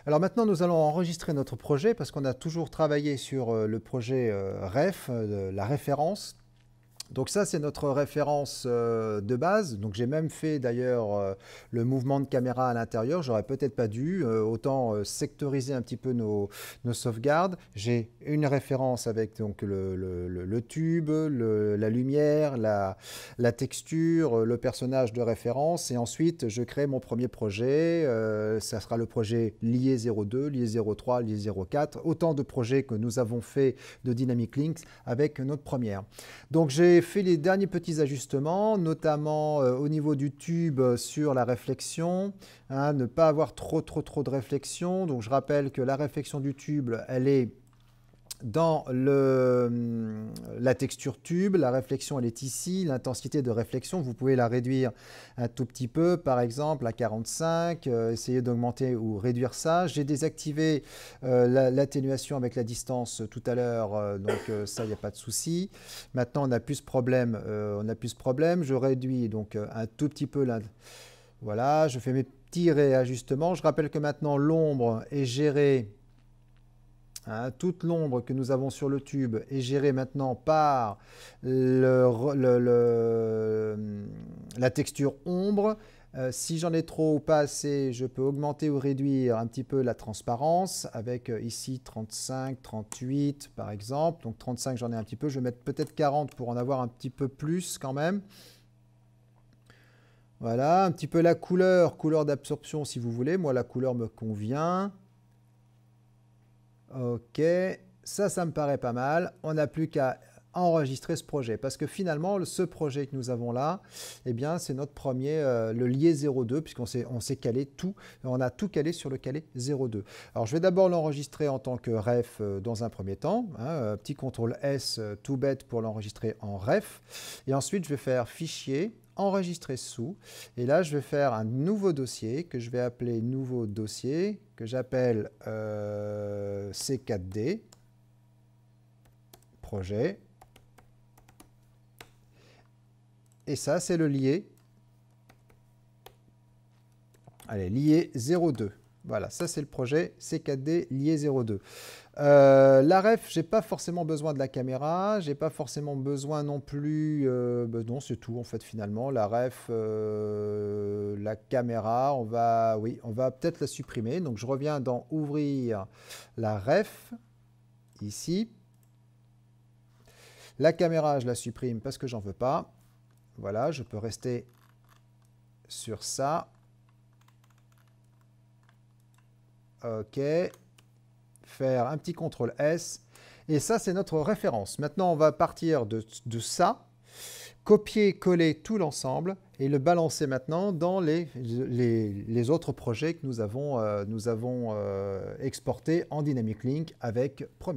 Alors maintenant, nous allons enregistrer notre projet parce qu'on a toujours travaillé sur le projet REF, la référence. Donc ça, c'est notre référence de base. Donc j'ai même fait d'ailleurs le mouvement de caméra à l'intérieur. J'aurais peut-être pas dû. Autant sectoriser un petit peu nos sauvegardes. J'ai une référence avec donc le tube, la lumière, la texture, le personnage de référence. Et ensuite, je crée mon premier projet. Ça sera le projet lié 02, lié 03, lié 04. Autant de projets que nous avons fait de Dynamic Links avec notre première. Donc j'ai fait les derniers petits ajustements, notamment au niveau du tube sur la réflexion, hein, ne pas avoir trop de réflexion. Donc je rappelle que la réflexion du tube, elle est dans la texture tube, la réflexion elle est ici, l'intensité de réflexion, vous pouvez la réduire un tout petit peu, par exemple à 45, essayez d'augmenter ou réduire ça. J'ai désactivé l'atténuation avec la distance tout à l'heure, donc ça il n'y a pas de souci. Maintenant on n'a plus ce problème, je réduis donc un tout petit peu là. Voilà, je fais mes petits réajustements. Je rappelle que maintenant l'ombre est gérée. Hein, toute l'ombre que nous avons sur le tube est gérée maintenant par la texture ombre. Si j'en ai trop ou pas assez, je peux augmenter ou réduire un petit peu la transparence avec ici 35, 38 par exemple. Donc 35 j'en ai un petit peu, je vais mettre peut-être 40 pour en avoir un petit peu plus quand même. Voilà, un petit peu la couleur d'absorption si vous voulez. Moi la couleur me convient. Ok, ça me paraît pas mal. On n'a plus qu'à enregistrer ce projet parce que finalement, ce projet que nous avons là, eh bien, c'est notre premier, le lié 02, puisqu'on s'est calé tout, on a tout calé sur le calé 02. Alors, je vais d'abord l'enregistrer en tant que ref dans un premier temps, hein, petit CTRL S tout bête pour l'enregistrer en ref, et ensuite, je vais faire fichier, enregistrer sous, et là, je vais faire un nouveau dossier que je vais appeler nouveau dossier, que j'appelle C4D, projet. Et ça, c'est le lié. Allez, lié 02. Voilà, ça c'est le projet C4D lié 02. La ref, j'ai pas forcément besoin de la caméra, j'ai pas forcément besoin non plus, non c'est tout en fait finalement. La ref, la caméra, on va peut-être la supprimer. Donc je reviens dans ouvrir la ref, ici. La caméra, je la supprime parce que j'en veux pas. Voilà, je peux rester sur ça. OK. Faire un petit CTRL S. Et ça, c'est notre référence. Maintenant, on va partir de ça, copier-coller tout l'ensemble et le balancer maintenant dans les autres projets que nous avons exportés en Dynamic Link avec Premiere.